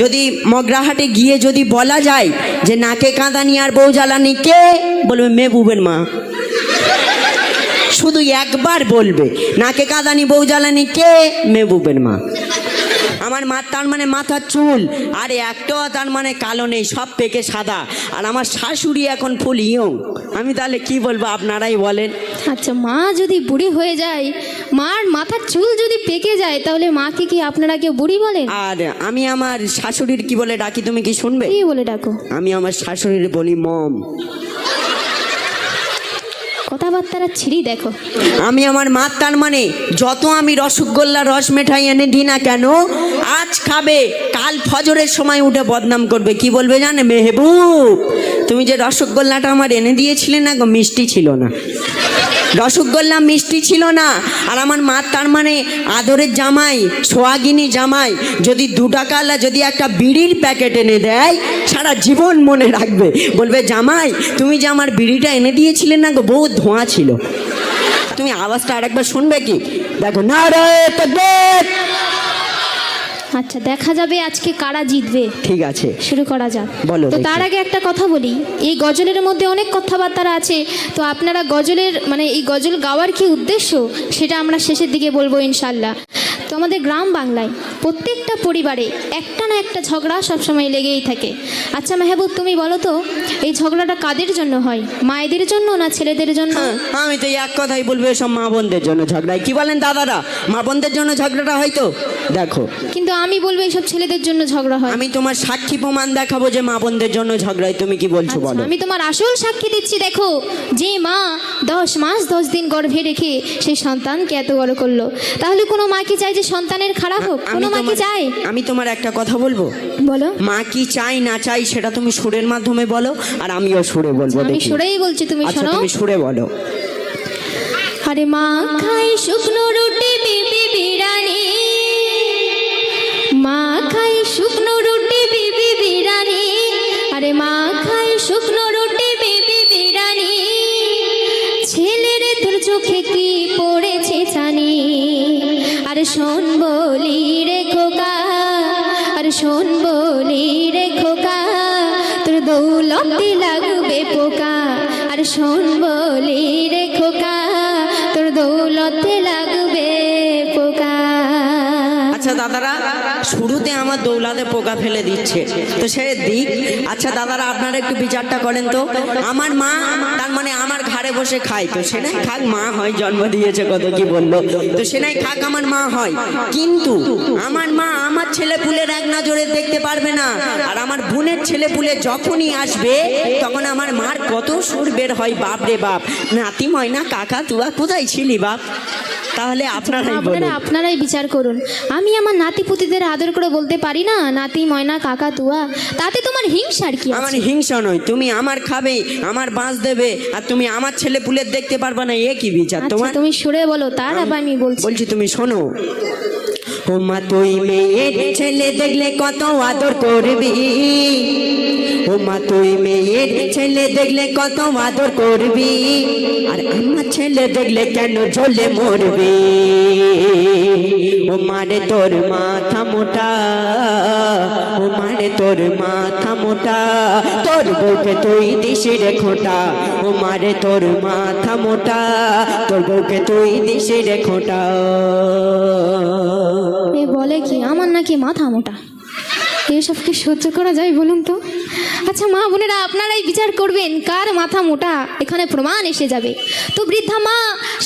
যদি মগরাহাটে গিয়ে যদি বলা যায় যে নাকে কাঁদানি আর বউ জ্বালানি কে, বলবে মেহবুবের মা। শুধু একবার বলবে নাকে কাঁদানি বউ জ্বালানি কে, মেহবুবের মা। আমার মা তার মানে মাথার চুল আর একটাও তার মানে কালো নেই, সব পেকে সাদা। আর আমার শাশুড়ি এখন ফুল ইয়ং। আমি তাহলে কি বলবো আপনারাই বলেন। আচ্ছা, মা যদি বুড়ি হয়ে যায়, মার মাথার চুল যদি পেকে যায়, তাহলে মাকে কি আপনারা কেউ বুড়ি বলেন? আর আমি আমার শাশুড়ির কি বলে ডাকি, তুমি কি শুনবে? কি বলে ডাকো? আমি আমার শাশুড়ির বলি মম। কথাবার্তারা ছিঁড়ি দেখো। আমি আমার মা তার মানে যত আমি রসগোল্লা রস মিঠাই এনে দিই না কেন, আজ খাবে কাল ফজরের সময় উঠে বদনাম করবে। কি বলবে জানে, মেহবুব তুমি যে রসগোল্লাটা আমার এনে দিয়েছিলে না গো, মিষ্টি ছিল না, রসগোল্লা মিষ্টি ছিল না। আর আমার মা তার মানে আদরের জামাই, সোহাগিনী জামাই যদি 2 টাকাওয়ালা যদি একটা বিড়ির প্যাকেট এনে দেয়, সারা জীবন মনে রাখবে, বলবে জামাই তুমি যে আমার বিড়িটা এনে দিয়েছিলে না গো, বহু ধোঁয়া ছিল। তুমি আওয়াজটা আরেকবার শুনবে কি? দেখো না রে তাকবীর। আচ্ছা, দেখা যাবে আজকে কারা জিতবে। ঠিক আছে, শুরু করা যাক। বলো তো দেখি। তার আগে একটা কথা বলি, এই গজলের মধ্যে অনেক কথাবার্তা আছে। তো আপনারা গজলের মানে এই গজল গাওয়ার কি উদ্দেশ্য, সেটা আমরা শেষের দিকে বলবো ইনশাল্লাহ। তো আমাদের গ্রাম বাংলায় প্রত্যেকটা পরিবারে একটা না একটা ঝগড়া সবসময় লেগেই থাকে। আচ্ছা মেহবুব, তুমি বলো তো এই ঝগড়াটা কাদের জন্য হয়? মায়েদের জন্য না ছেলেদের জন্য? আমি তো এক কথাই বলবো, এসব মা বোনদের জন্য ঝগড়ায়। কি বলেন দাদারা, মা বোনদের জন্য ঝগড়াটা হয়তো দেখো। কিন্তু আমি বলবো এইসব ছেলেদের জন্য ঝগড়া হয়। আমি তোমার সাক্ষী প্রমাণ দেখাবো যে মা বোনদের জন্য ঝগড়ায়। তুমি কি বলছো আচ্ছা, বলো? আমি তোমার আসল সাক্ষী দিচ্ছি। দেখো, যে মা 10 মাস 10 দিন গর্ভে রেখে সেই সন্তানকে এত বড় করলো, তাহলে কোনো মা কি চায় যে সন্তানের খারাপ হোক? কোনো মা কি চায়? আমি তোমার একটা কথা বলবো, বলো। মা কি চাই না চাই সেটা তুমি সুরের মাধ্যমে বলো, আর আমিও সুরে বলবো। আমি দেখি। সুরেই বলছি, তুমি আচ্ছা, শোনো। তুমি সুরে বলো। আরে মা খাই শুকনো রুটি বিবি বিরানি, মা খাই শুকনো রুটি বিবি বিরানি, আরে মা খাই শুকনো রুটি বিবি বিরানি, ছেলের তোর চোখে কি পড়েছে জানি, আরে শোন বলি রে খোকা, আরে শোন বলি রে খোকা, তোর দৌলতে লাগবে পোকা, আরে শোন বলি রে খোকা, তোর দৌলতে লাগবে পোকা। আচ্ছা দাদারা, শুরুতে আমার দৌলাতে পোকা ফেলে দিচ্ছে, তো সে দিক। আচ্ছা দাদারা, আপনারা একটু বিচারটা করেন তো। আমার মা তার মানে আমার ঘাড়ে বসে খায়, তো সে নাই খাক, মা হয়, জন্ম দিয়েছে কত কি বললো, তো সে নাই খাক, আমার মা হয়। কিন্তু আমার মা আমার ছেলে পুলের এক নজরে দেখতে পারবে না। আর আমার বোনের ছেলে পুলে যখনই আসবে, তখন আমার মার কত সুর বের হয়, বাপ রে বাপ, নাতি ময়না কাকা তুয়া কোথায় ছিলি বাপ? তাহলে আপনারাই বিচার করুন। আমি আমার নাতিপুতিদের আদর করে বলতে পারি না নাতি ময়না কাকা তুয়া, তাতে তোমার হিংসার কি? আমার হিংসা নয়, তুমি আমার খাবে, আমার বাঁশ দেবে, আর তুমি আমার ছেলে পুলের দেখতে পারবে না, এ কি বিচার তোমার? তুমি সুরে বলো, তার আবার আমি বলছি। তুমি শোনো। ও মা তুই মেয়ের ছেলে দেখলে কত আদর করবি, ও মা তুই মেয়ের ছেলে দেখলে কত আদর করবি, আর আমার ছেলে দেখলে কেন জ্বলে মরবি। ও মারে তোর মাথা মোটা, ও মারে তোর মাথা মোটা, তোর বউকে তুই দিস রে খোটা, ও মারে তোর মাথা মোটা, তোর বউকে তুই দিস রে খোটা। এ বলে কি আমার নাকি মাথা মোটা? এসব কি সহ্য করা যায় বলুন তো? আচ্ছা মা বোনেরা, আপনারাই বিচার করবেন কার মাথা মোটা, এখানে প্রমাণ এসে যাবে। তো বৃদ্ধা মা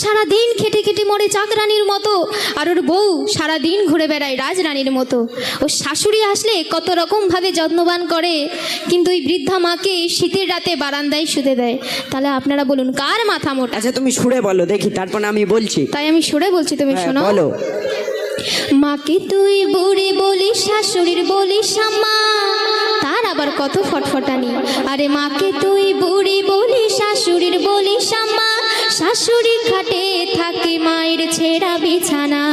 সারাদিন খেটে খেটে মরে চাকরানির মতো, আর ওর বউ সারাদিন ঘুরে বেড়ায় রাজরানীর মতো। ও শাশুড়ি আসলে কত রকমভাবে যত্নবান করে, কিন্তু ওই বৃদ্ধা মাকে শীতের রাতে বারান্দায় শুতে দেয়। তাহলে আপনারা বলুন কার মাথা মোটা? আচ্ছা তুমি সুরে বলো দেখি, তারপর আমি বলছি। তাই আমি সুরে বলছি, তুমি শোনো। বলো। মাকে তুই বুড়ি বলিস, শাশুড়ির বলিস আম্মা, তার আবার কত ফটফটানি। আরে মাকে তুই বুড়ি বলিস, শাশুড়ির বলিস আম্মা, শাশুড়ি খাটে থাকে মায়ের ছেঁড়া বিছানা,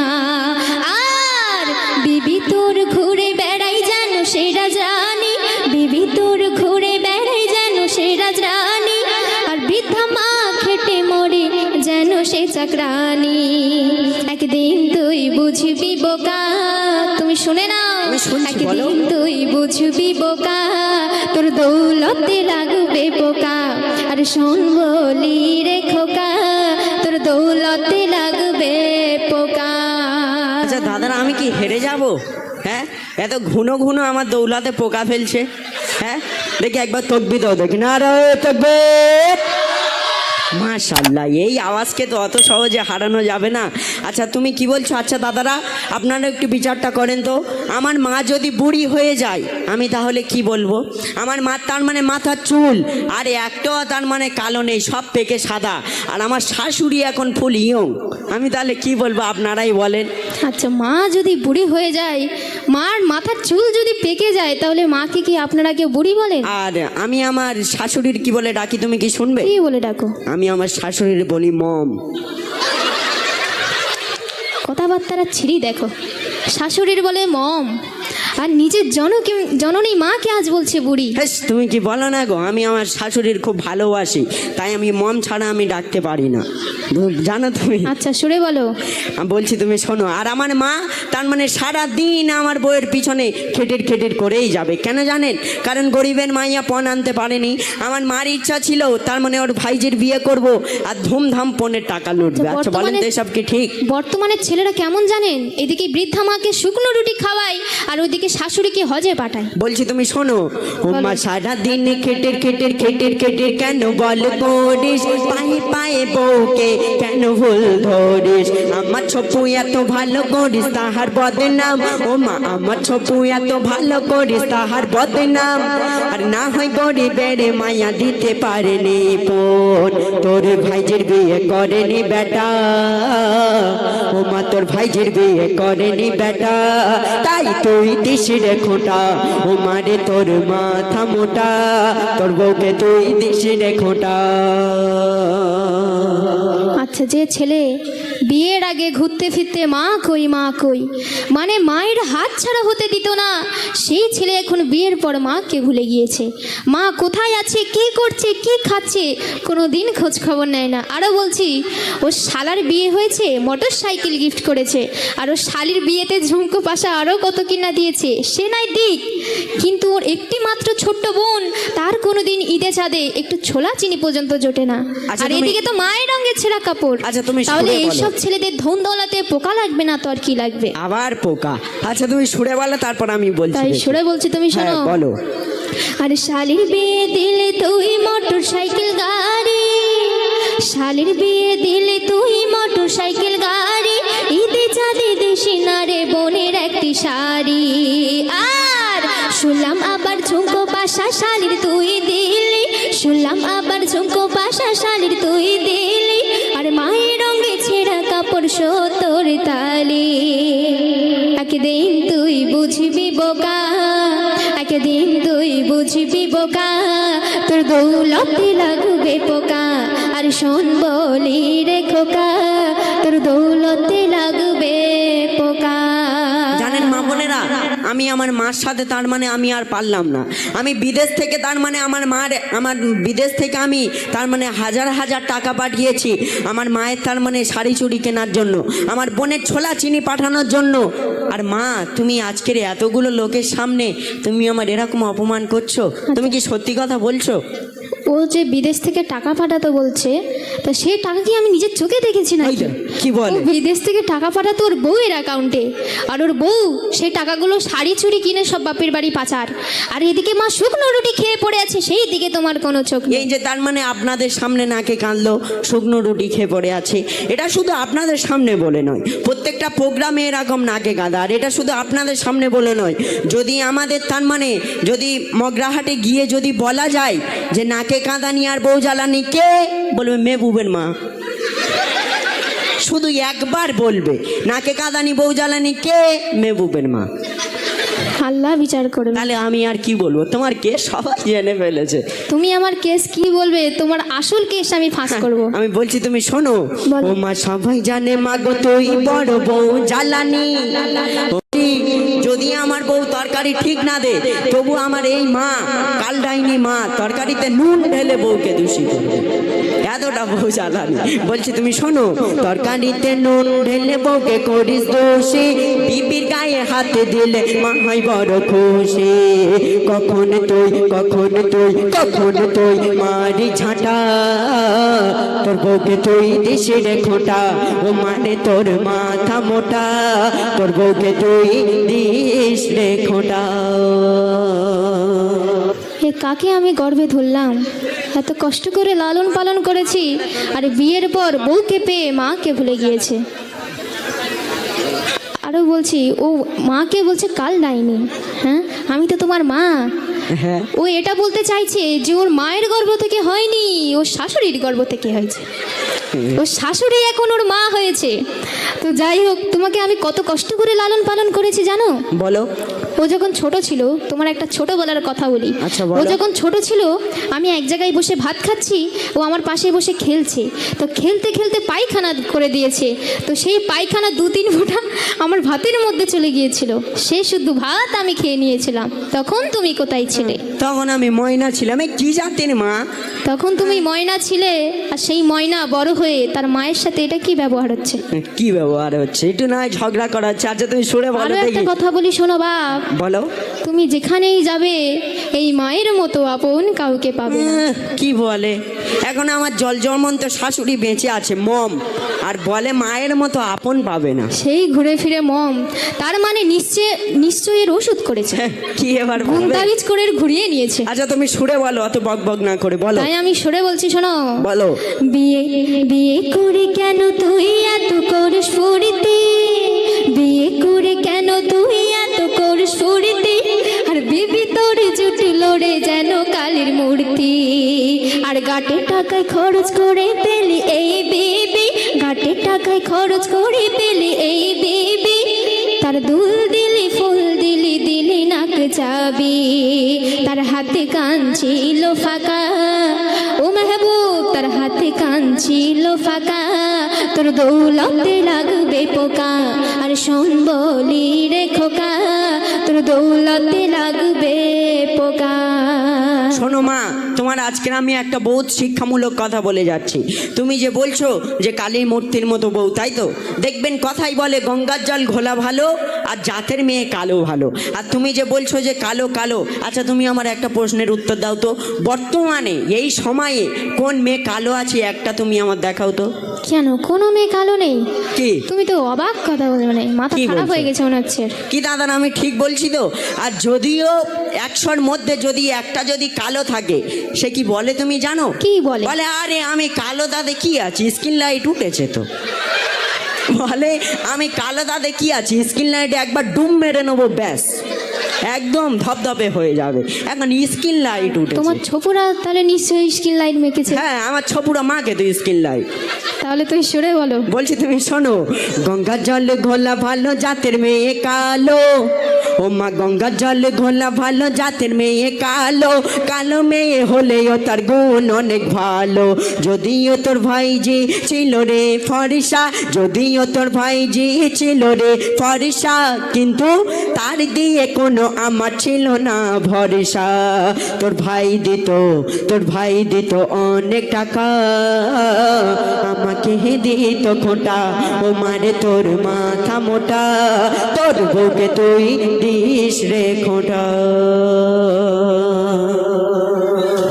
আর বিবি তোর ঘুরে বেড়াই যেন সে রাজরানী, বিবি তোর ঘুরে বেড়াই যেন সে রাজরানী, আর বৃদ্ধা মা খেটে মরে যেন সে চাকরানি। একদিন তুই বুঝবি বোকা, তুমি শুনে নাও। আমি শুনছি, বলো। একদিন তুই বুঝবি বোকা, তোর দৌলতে লাগবে পোকা। আর শোন বলি রে খোকা, তোর দৌলতে লাগবে পোকা। আচ্ছা দাদারা, আমি কি হেরে যাব? হ্যাঁ, এত ঘুনো ঘুনো আমার দৌলাতে পোকা ফেলছে। হ্যাঁ, দেখি একবার তকবি দাও, দেখি না রে তকবীর। মাশাআল্লাহ, এই আওয়াজকে তো অত সহজে হারানো যাবে না। আচ্ছা তুমি কি বলছো? আচ্ছা দাদারা, আপনারা একটু বিচারটা করেন তো, আমার মা যদি বুড়ি হয়ে যায় আমি তাহলে কি বলবো? আমার মা তার মানে মাথার চুল আর একটাও তার মানে কালো নেই, সব পেকে সাদা, আর আমার শাশুড়ি এখন ফুল ইয়ং, আমি তাহলে কি বলবো? আপনারাই বলেন। আচ্ছা, মা যদি বুড়ি হয়ে যায়, মার মাথার চুল যদি পেকে যায়, তাহলে মাকে কি আপনারা কেউ বুড়ি বলেন? আর আমি আমার শাশুড়ির কি বলে ডাকি, তুমি কি শুনবে? কি বলে ডাকো? আমি আমার শাশুড়ির বলি মম। কথাবার্তারা ছিঁড়ি দেখো, শাশুড়ির বলে মম, আর নিজের জননী মাকে আজ বলছে বুড়ি। হেস, তুমি কি বলো না গো? আমি আমার শাশুড়ির খুব ভালোবাসি, তাই আমি মম ছাড়া আমি ডাকতে পারি না, জানো তুমি? আচ্ছা সুরে বলো। আমি বলছি, তুমি শোনো। আর আমার মা তার মানে সারা দিন আমার বউয়ের পিছনে খেটের খেটের করেই যাবে। কেন জানেন? কারণ গরিবের মাইয়া পণ আনতে পারেনি। আমার মার ইচ্ছা ছিল তার মানে ওর ভাইজির বিয়ে করব আর ধুমধাম পণের টাকা লুটবে। আচ্ছা বলেন তো, এসব কি ঠিক? বর্তমানে ছেলেরা কেমন জানেন? এদিকে বৃদ্ধা মাকে শুকনো রুটি খাওয়ায়, আর ওইদিকে শাশুড়িকে হজে পাঠায়। বলছি তুমি শোনো, ও মা সারা দিন খেটের খেটের খেটের খেটের কেন বল করিস, পায়ে পায়ে বউকে কেন ভুল ধরিস? আমার ছপু এত ভালো করিস তাহার বদনাম, ও মা আমার ছপু এত ভালো করিস তাহার বদনাম। আর না হয় গরিবের মায়া দিতে পারেনি পণ, তোর ভাইজির বিয়ে করেনি বেটা, ও মা তোর ভাইজির বিয়ে করেনি বেটা, তাই তুই দিস রে খোঁটা, ও মারে তোর মাথা মোটা, তোর বউকে তুই দিস রে খোঁটা। আচ্ছা, যে ছেলে বিয়ের আগে ঘুরতে ফিরতে মা কই মা কই মানে মায়ের হাত ছাড়া হতে দিত না, সেই ছেলে এখন বিয়ের পর মাকে ভুলে গিয়েছে। মা কোথায় আছে, কি করছে, কি খাচ্ছে, কোনো দিন খোঁজ খবর নেয় না। আরও বলছি, ও শালার বিয়ে হয়েছে, মোটর সাইকেল গিফট করেছে, আর ও শালির বিয়েতে ঝুমকো পাশা আরও কত কিনা দিয়েছে, সে নাই দিক, কিন্তু ওর একটি মাত্র ছোট্ট বোন, তার কোনো দিন ঈদে চাঁদে একটু ছোলা চিনি পর্যন্ত জোটে না। আচ্ছা, আর এদিকে তো মায়ের রঙের ছেঁড়া কাপড়। আচ্ছা, তুমি তাহলে সুরে বলো। এইসব ছেলেদের ধন দৌলতে পোকা লাগবে না তো আর কি লাগবে? আবার পোকা? আচ্ছা তুমি সুরে বলো, তারপর আমি বলছি। তাই দেখি। সুরে বলছি, তুমি শোনো। হ্যাঁ, বলো। আরে শালির বিয়ে দিলে তুই মোটর সাইকেল গাড়ি, শালির বিয়ে দিলে তুই মোটর সাইকেল গাড়ি, ঈদে চাঁদে দেশে না রে বোনের একটি শাড়ি, আর শুনলাম আবার ঝুমকো পাশা শালির তুই দিলি, শুনলাম আবার ঝুমকো পাশা শালির তুই দিলি, আর মায়ের রঙে ছেঁড়া কাপড় সতর তালি। একদিন তুই বুঝবি বোকা, একদিন তুই বুঝবি বোকা, তোর দৌলতে লাগবে পোকা, আর শোন বলি রে খোকা, তোর দৌলতে লাগবে পোকা। জানেন মা বোনেরা, আমি আমার মার সাথে তার মানে আমি আর পারলাম না। আমি বিদেশ থেকে তার মানে আমার বিদেশ থেকে আমি তার মানে হাজার হাজার টাকা পাঠিয়েছি আমার মায়ের তার মানে শাড়ি চুড়ি কেনার জন্য, আমার বোনের ছোলা চিনি পাঠানোর জন্য। আর মা, তুমি আজকের এতগুলো লোকের সামনে তুমি আমার এরকম অপমান করছো, তুমি কি সত্যি কথা বলছো? ও যে বিদেশ থেকে টাকা পাঠাতো বলছে, তা সেই টাকা কি আমি নিজের চোখে দেখেছি না? কি বলে? ও বিদেশ থেকে টাকা পাঠাতো ওর বউয়ের অ্যাকাউন্টে, আর ওর বউ সেই টাকাগুলো শাড়ি চুড়ি কিনে সব বাপের বাড়ি পাচার, আর এদিকে মা শুকনো রুটি খেয়ে পড়ে আছে, সেই দিকে তোমার কোনো চোখ নেই। এই যে তার মানে আপনাদের সামনে নাকে কাঁদলো, শুকনো রুটি খেয়ে পড়ে আছে, এটা শুধু আপনাদের সামনে বলে নয়, প্রত্যেকটা প্রোগ্রামে এরকম নাকে কাঁদা। আর এটা শুধু আপনাদের সামনে বলে নয়, যদি আমাদের তার মানে যদি মগরাহাটে গিয়ে যদি বলা যায় যে নাকে কাঁদানি আর বউ জ্বালানি কে, বলবে মেহবুবের মা। শুধু একবার বলবে নাকে কাঁদানি বউ জ্বালানি কে, মেহবুবের মা। আল্লাহ বিচার করবে। তাহলে আমি আর কি বলবো, তোমার কেস সবাই জেনে ফেলেছে। তুমি আমার কেস কি বলবে? তোমার আসল কেস আমি ফাঁস করব। আমি বলছি, তুমি শোনো। বলো। ও মা সবাই জানে মা গো তুই বড় বউ জ্বালানি, যদি আমার আমার বউ তরকারি ঠিক না দে, তবু আমার এই মা কালডাইনি মা তরকারিতে নুন ঢেলে বউকে দোষী করবে। এতটা বউ জ্বালানি। বলছি তুমি শোনো, তরকারিতে নুন ঢেলে বউকে করিস দোষী, বিবির গায়ে হাতে দিলে মা হয় বড় খুশি। কখন তুই মারি ঝাঁটা, তোর বউকে তুই দিস রে খোঁটা, ও মানে তোর মাথা মোটা, তোর বউকে তুই দিস রে খোঁটা। এ কাকে আমি গর্ভে ধরলাম, এত কষ্ট করে লালন পালন করেছি, আর বিয়ের পর বউকে পেয়ে মাকে ভুলে গিয়েছে। আরও বলছি, ও মাকে বলছে কাল ডাইনি। হ্যাঁ, আমি তো তোমার মা। হ্যাঁ, ও এটা বলতে চাইছে যে ওর মায়ের গর্ভ থেকে হয়নি, ওর শাশুড়ির গর্ভ থেকে হয়েছে। ওর শাশুড়ি এখন ওর মা হয়েছে। তো যাই হোক, তোমাকে আমি কত কষ্ট করে লালন পালন করেছি জানো? বলো। ও যখন ছোট ছিল, তোমার একটা ছোটবেলার কথা বলি। আচ্ছা, ও বলো। যখন ছোট ছিল, আমি এক জায়গায় বসে ভাত খাচ্ছি, ও আমার পাশে বসে খেলছে। তো খেলতে খেলতে পায়খানা করে দিয়েছে। তো সেই পায়খানা 2-3 ফোঁটা আমার ভাতের মধ্যে চলে গিয়েছিল। সে শুদ্ধ ভাত আমি খেয়ে নিয়েছিলাম। তখন তুমি কোথায় ছিলে? তখন আমি ময়না ছিলাম। এই কি জাতের মা? তখন তুমি ময়না ছিলে, আর সেই ময়না বড় হয়ে তার মায়ের সাথে এটা কি ব্যবহার হচ্ছে? কি ব্যবহার হচ্ছে? একটু নয় ঝগড়া করা হচ্ছে। আচ্ছা তুমি সরে বলো আরো একটা দেখি। কথা বলি, শোনো বাপ। বলো। তুমি যেখানেই যাবে এই মায়ের মতো আপন কাউকে পাবে না। কি বলে? এখন আমার জলজমন্ত শাশুড়ি বেঁচে আছে মম, আর বলে মায়ের মতো আপন পাবে না। সেই ঘুরে ফিরে মম, তার মানে নিশ্চয়ই এর ওষুধ করেছে, কি এবার গুণ বলবে? তাবিজ করে এর ঘুরিয়ে নিয়েছে। আচ্ছা তুমি সরে বলো, অত বক বক না করে বলো। তাই আমি সরে বলছি, শোনো। বলো। বিয়ে করে কেন তুই এত করিস ফুরিতে, বিয়ে করে কেন তুই এত করিস ফুরিতে, আর বিবি তোর জুটি লড়ে যেন কালীর মূর্তি, আর গাটে টাকায় খরচ করে পেলি এই বিবি, গাটে টাকায় খরচ করে পেলি এই বিবি, তার দুল দিলি ফুল দিলি দিলি নাক চাবি, তার হাতে কান ছিল ফাঁকা, ও মেহবুব তার হাতে কান ছিল ফাঁকা, তোর দৌলতে লাগবে পোকা, আর শোন বলি রে খোকা, তোর দৌলতে লাগবে পোকা। শোনো মা, তোমার আজকের আমি একটা বহুত শিক্ষামূলক কথা বলে যাচ্ছি। তুমি যে বলছো যে কালী মূর্তির মতো বউ, তাই তো? দেখবেন কথাই বলে গঙ্গার জল ঘোলা ভালো, আর জাতের মেয়ে কালো ভালো। আর তুমি যে বলছো যে কালো কালো, আচ্ছা তুমি আমার একটা প্রশ্নের উত্তর দাও তো, বর্তমানে এই সময়ে কোন মেয়ে কালো আছে একটা তুমি আমার দেখাও তো। কেন কোনো মেয়ে কালো নেই? কি তুমি তো অবাক কথা বলবে, মানে মাথা কি খারাপ বলছো? হয়ে গেছে মনে হচ্ছে। কি দাদা আমি ঠিক বলছি তো? আর যদিও 100-র মধ্যে যদি একটা যদি কালো থাকে, সে কি বলে তুমি জানো? কি বলে? বলে আরে আমি কালো দাদে কি আছি, স্কিন লাইট উঠেছে তো। বলে আমি কালো দাদে কি আছি, স্কিন লাইটে একবার ডুম মেরে নেবো, ব্যাস একদম ধপধপে হয়ে যাবে। এখন স্কিন লাইট উঠেছে। তোমার ছোপুরা তাহলে নিশ্চয়ই স্কিন লাইট মেখেছে। হ্যাঁ, আমার ছপুরা মাকে তো স্কিন লাইট। তাহলে তুই সরে বলো। বলছি তুমি শোনো, গঙ্গার জল ঘোলা ভালো জাতের মেয়ে কালো, ও মা গঙ্গার জল ঘোলা ভালো জাতের মেয়ে কালো, কালো মেয়ে হলেও তার গুণ অনেক ভালো, যদিও তোর ভাইজি ছিল রে ফরিসা, যদিও তোর ভাইজি ছিল রে ফরিসা, কিন্তু তার দিয়ে কোনো আমার ছিল না ভরসা, তোর ভাই দিত অনেক টাকা, আমাকে দিত খোঁটা, ও মারে তোর মাথা মোটা, তোর বউকে তুই দিস রে খোঁটা।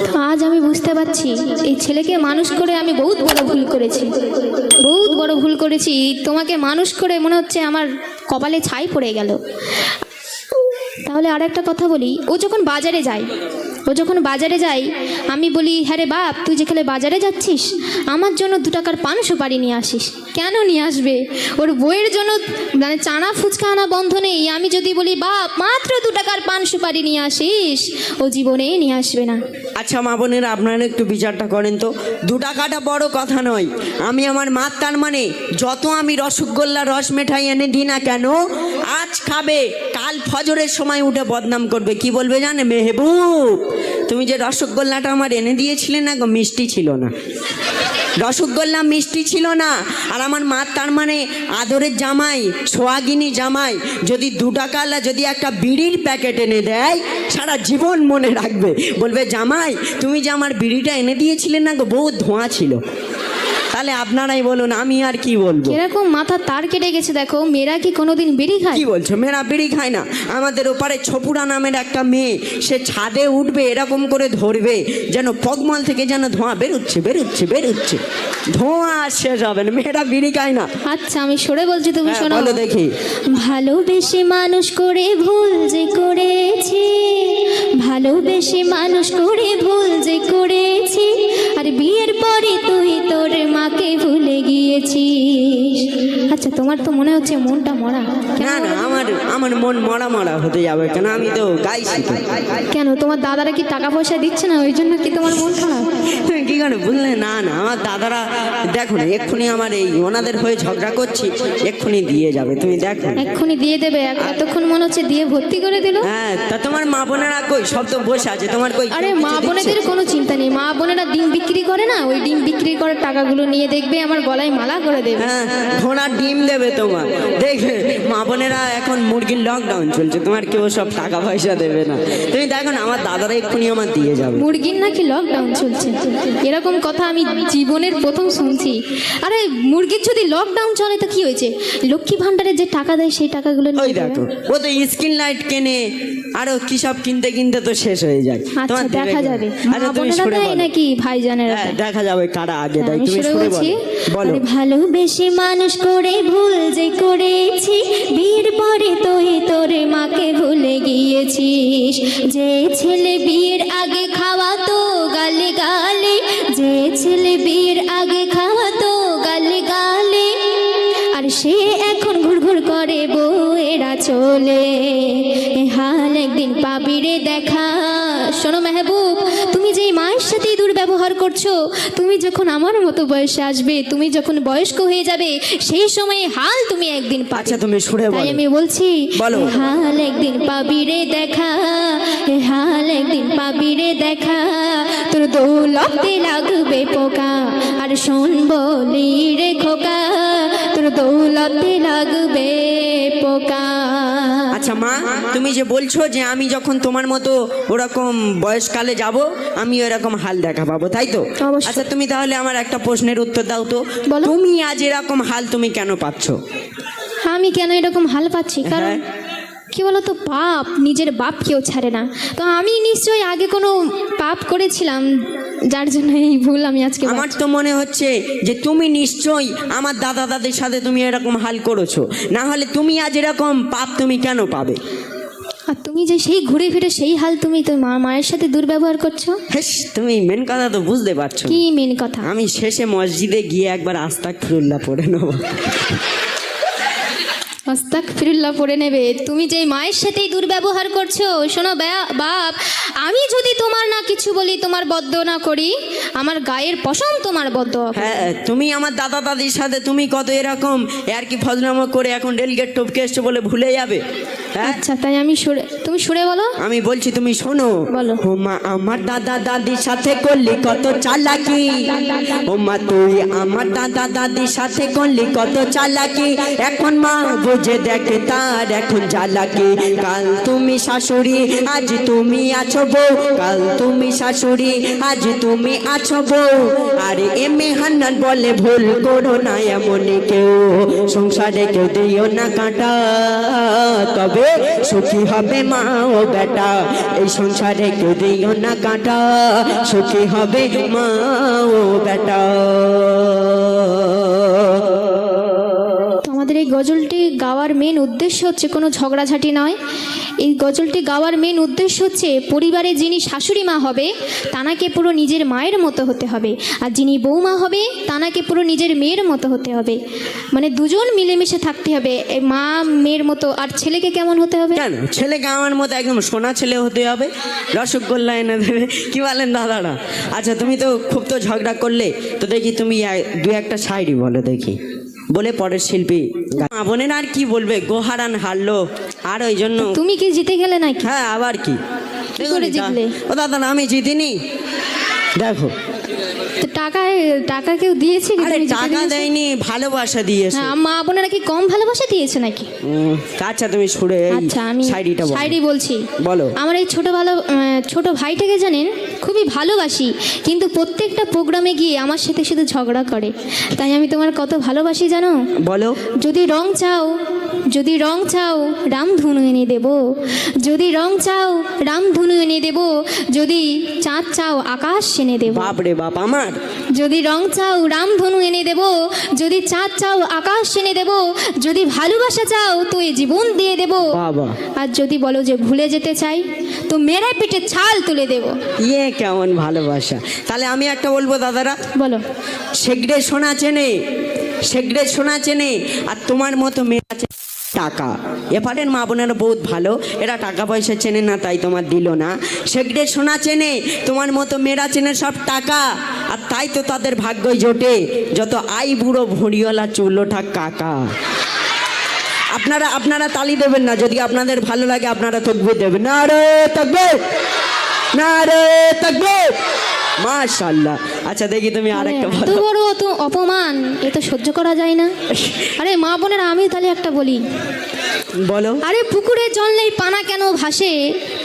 তো আজ আমি বুঝতে পারছি এই ছেলেকে মানুষ করে আমি বহুত বড় ভুল করেছি, বহুত বড় ভুল করেছি। তোমাকে মানুষ করে মনে হচ্ছে আমার কপালে ছাই পড়ে গেল। তাহলে আর একটা কথা বলি, ও যখন বাজারে যায় আমি বলি, হ্যাঁ রে বাপ তুই যেখানে বাজারে যাচ্ছিস আমার জন্য 2 টাকার পান সুপারি নিয়ে আসিস। কেন নিয়ে আসবে? ওর বইয়ের জন্য মানে চানা ফুচকা আনা বন্ধ নেই। আমি যদি বলি বাপ মাত্র 2 টাকার পান সুপারি নিয়ে আসিস, ও জীবনেই নিয়ে আসবে না। আচ্ছা মা বোনেরা, আপনারা একটু বিচারটা করেন তো, 2 টাকাটা বড় কথা নয়। আমি আমার মার তার মানে যত আমি রসগোল্লা রস মিঠাই এনে দিই না কেন, আজ খাবে কাল ফজরের সময় উঠে বদনাম করবে। কি বলবে জানে? মেহবুব তুমি যে রসগোল্লাটা আমার এনে দিয়েছিলে না গো, মিষ্টি ছিল না। রসগোল্লা মিষ্টি ছিল না। আর আমার মা তার মানে আদরের জামাই, সোহাগিনী জামাই যদি 2 টাকাওয়ালা যদি একটা বিড়ির প্যাকেট এনে দেয়, সারা জীবন মনে রাখবে, বলবে জামাই তুমি যে আমার বিড়িটা এনে দিয়েছিলে না গো, বহু ধোঁয়া ছিল। তাহলে আপনারাই বলুন, আমি আর কি বলবো। এরকম মাথা তার কেটে গেছে। দেখো, মেয়েরা কি কোনোদিন বিড়ি খায়? কি বলছো? মেয়েরা বিড়ি খায় না? আমাদের ওপারে ছপুরা নামের একটা মেয়ে, সে ছাদে উঠবে, এরকম করে ধরবে যেন পগমল থেকে যেন ধোঁয়া বেরোচ্ছে বেরোচ্ছে বেরোচ্ছে, ধোঁয়া আর শেষ হবে না। মেয়েরা বিড়ি খায় না। আচ্ছা, আমি সরে বলছি, তুমি হ্যাঁ, শোনো। বলো দেখি। ভালোবেসে মানুষ করে ভুল যে করেছি, ভালোবেসে মানুষ করে ভুল যে করেছি, আর বিয়ের পরে তুই তোর মাকে ভুলে গিয়েছিস। আচ্ছা, তোমার তো মনে হচ্ছে মনটা মরা। না না, আমার মন মরা মরা হতে যাবে কেন? আমি তো গাইছি তো। কেন, তোমার দাদারা কি টাকা পয়সা দিচ্ছে না, ওই জন্য কি তোমার মন খারাপ? তুমি কি করে বুঝলে? না না, আমার দাদারা দেখো না, এক্ষুনি আমার এই ওনাদের হয়ে ঝগড়া করছি, এক্ষুনি দিয়ে যাবে, তুমি দেখো। এক্ষুনি দিয়ে দেবে? এতক্ষণ মনে হচ্ছে দিয়ে ভর্তি করে দিল। হ্যাঁ, তা তোমার মা বোনেরা কই? সব তো বসে আছে, তোমার কই? আরে মা বোনেদের কোনো চিন্তা নেই, মা বোনেরা ডিম বিক্রি করে না, ওই ডিম বিক্রি করার টাকাগুলো নিয়ে দেখবে আমার গলায় মালা করে দেবে। হ্যাঁ, ঘোড়ার ডিম দেবে তোমার, দেখবে মা বোনেরা এখন মুরগির লকডাউন চলছে, তোমার কেউ সব টাকা পয়সা দেবে না। তুমি দেখো না, আমার দাদারা এক্ষুনি আমার দিয়ে যাবে। মুরগির নাকি লকডাউন চলছে? এরকম কথা আমি জীবনের প্রথম শুনছি। আরে মুরগির যদি লকডাউন চলে তো কি হয়েছে, লক্ষ্মী ভান্ডারে যে টাকা দেয় সেই টাকাগুলো ওই নিয়ে দেখো, দেবে। ও তো স্ক্রিন লাইট কেনে, আরো কি সব কিনতে কিনতে তো শেষ হয়ে যায়। আচ্ছা, তোমার দেবে দেখা কে? যাবে আচ্ছা, মা তুমি বোনেরা সরে দেয় বলো। নাকি ভাইজানেরা হ্যাঁ, দেয়? দেখা যাবে কারা আগে দেয়। আমি তুমি শুরু সরে বলছি। বলো। আরে ভালোবেসে মানুষ করে ভুল যে করেছি, বিয়ের পরে তুই তোর মাকে ভুলে গিয়েছিস। যে ছেলে বিয়ের আগে খাওয়াতো গালে গালে, যে ছেলে বিয়ের আগে খাওয়াতো গালে গালে, আর সে এখন ঘুরঘুর করে বউয়েরা চলে। এ হাল একদিন পাবি রে দেখা। শোনো মেহবুব, তুমি যে মায়ের সাথেই দুর্ব্যবহার করছো, তুমি যখন আমার মতো বয়সে আসবে, তুমি যখন বয়স্ক হয়ে যাবে, সেই সময় হাল তুমি একদিন পাবে। আচ্ছা, তুমি সরে তাই বলো। আমি বলছি, বলো। এ হাল একদিন পাবি রে দেখা, এ হাল একদিন পাবি রে দেখা, তোর দৌলতে লাগবে পোকা। আর শোন বলি রে খোকা, তোর দৌলতে লাগবে পোকা। আচ্ছা মা, তুমি যে বলছো যে আমি যখন তোমার মতো ওরকম বয়সকালে যাব, আমি ওরকম হাল দেখা পাবো, তাই তো? অবশ্যই। আচ্ছা, তুমি তাহলে আমার একটা প্রশ্নের উত্তর দাও তো। বলো। তুমি আজ এরকম হাল তুমি কেন পাচ্ছ? আমি কেন এরকম হাল পাচ্ছি? কারণ হ্যাঁ। কি বলতো, পাপ নিজের বাপ কেউ ছাড়ে না। তো আমি নিশ্চয়ই আগে কোনো পাপ করেছিলাম, যার জন্য এই ভুল আমি আজকে আমার তো মনে হচ্ছে যে তুমি নিশ্চয়ই আমার দাদা দাদির সাথে তুমি এরকম হাল করেছো, না হলে তুমি আজ এরকম পাপ তুমি কেন পাবে? আর তুমি যে সেই ঘুরে ফিরে সেই হাল, তুমি তো মায়ের সাথে দুর্ব্যবহার করছো। হেস, তুমি মেন কথা তো বুঝতে পারছো না। কি মেন কথা? আমি শেষে মসজিদে গিয়ে একবার আস্তাগফিরুল্লাহ পড়ে নেবো। আস্তাগফিরুল্লাহ পড়ে নেবে? তুমি যে মায়ের সাথেই দুর্ব্যবহার করছো। শোনো বাপ, আমি যদি তোমার না কিছু বলি, তোমার বদ্ধ না করি, আমার গায়ের পশম তোমার বদ্ধ হবে। হ্যাঁ, তুমি আমার দাদা দাদির সাথে তুমি কত এরকম আর কি ফজলামো করে এখন রেলগেট টপকে এসছো বলে ভুলে যাবে? হ্যাঁ, আচ্ছা, তাই আমি তুমি সুরে বলো। আমি বলছি, তুমি শোনো। বলো। ও মা, আমার দাদা দাদির সাথে করলি কত চালাকি। ও মা, তুই আমার দাদা দাদির সাথে করলি কত চালাকি। এখন মা বুঝে দেখে তার এখন চালাকি। কাল তুমি শাশুড়ি, আজ তুমি আছো বউ। কাল তুমি শাশুড়ি, আজ তুমি আছো বউ। আরে এমে হান্নান বলে ভুল করো না এমন কেউ, সংসারে কেউ দিও না কাঁটা, তবে সুখী হবে মা ও বেটা। এই সংসারে কেউ দিও না কাঁটা, সুখী হবে মা ও বেটা। আমাদের এই গজলটি গাওয়ার মেন উদ্দেশ্য হচ্ছে কোনো ঝগড়াঝাটি নয়। এই গজলটি গাওয়ার মেন উদ্দেশ্য হচ্ছে পরিবারে যিনি শাশুড়ি মা হবে তানাকে পুরো নিজের মায়ের মতো হতে হবে, আর যিনি বৌমা হবে তানাকে পুরো নিজের মেয়ের মতো হতে হবে। মানে দুজন মিলেমিশে থাকতে হবে, এই মা মেয়ের মতো। আর ছেলেকে কেমন হতে হবে? কেন, ছেলেকে আমার মতো একদম সোনা ছেলে হতে হবে, রসগোল্লা এনে দেবে। কি বলেন দাদারা? আচ্ছা, তুমি তো খুব তো ঝগড়া করলে, তো দেখি তুমি দু একটা শায়রি বলো দেখি, বলে পরের শিল্পী। মা বোনেরা আর কি বলবে, গোহারান হারলো, আর ওই জন্য। তুমি কি জিতে গেলে নাকি? হ্যাঁ, আবার কি? কি করে জিতলে? ও দাদা, না আমি জিতিনি। দেখো, তো টাকা কেউ দিয়েছে কি? আরে তুমি যেটা টাকা দিয়েছো? দেয়নি, ভালোবাসা দিয়েছে। হ্যাঁ, মা বোনেরা কি কম ভালোবাসা দিয়েছে নাকি? আচ্ছা তুমি ছুড়ে আচ্ছা আমি শাড়িটা বলো। শাড়ি বলছি। বলো। আমার এই ছোট ভাইটাকে জানেন খুবই ভালোবাসি, কিন্তু প্রত্যেকটা প্রোগ্রামে গিয়ে আমার সাথে শুধু ঝগড়া করে। তাই আমি তোমার কত ভালোবাসি জানো? বলো। যদি রং চাও রামধনু এনে দেব, যদি রং চাও রামধনু এনে দেব, যদি চাঁদ চাও আকাশ এনে দেব। বাপ রে বাপ আমার। যদি রং চাও রামধনু এনে দেব, যদি চাঁদ চাও আকাশ এনে দেব, যদি ভালোবাসা চাও তো এই জীবন দিয়ে দেব, বাবা। আর যদি বলো যে ভুলে যেতে চাই তো মেরে পিঠে ছাল তুলে দেব। ইয়ে কেমন ভালোবাসা। তাহলে আমি একটা বলবো দাদারা, বলো। সেগড়ে সোনা চেনে আর তোমার মতো মেয়ে আছে টাকা। এপারের মা বোনেরা বহুত ভালো, এরা টাকা পয়সা চেনে না তাই তোমার দিল না। সেগড়ে সোনা চেনে, তোমার মতো মেয়েরা চেনে সব টাকা, আর তাই তো তাদের ভাগ্যই জোটে যত আই বুড়ো ভড়িওয়ালা চুলোটা কাকা। আপনারা তালি দেবেন না, যদি আপনাদের ভালো লাগে আপনারা তকবির দেবেন। না রে তকবির, না রে তকবির, মাশাআল্লাহ। আচ্ছা দেখি তুমি আরেকটা এত বলো। বড় অত অপমান, এ তো সহ্য করা যায় না। আরে মা বোনেরা আমি তাহলে একটা বলি। বলো। আরে পুকুরে জল নেই পানা কেন ভাসে,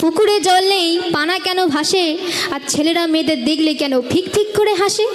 পুকুরে জল নেই পানা কেন ভাসে, আর ছেলেরা মেয়েদের দেখলে কেন ফিক ফিক করে হাসে।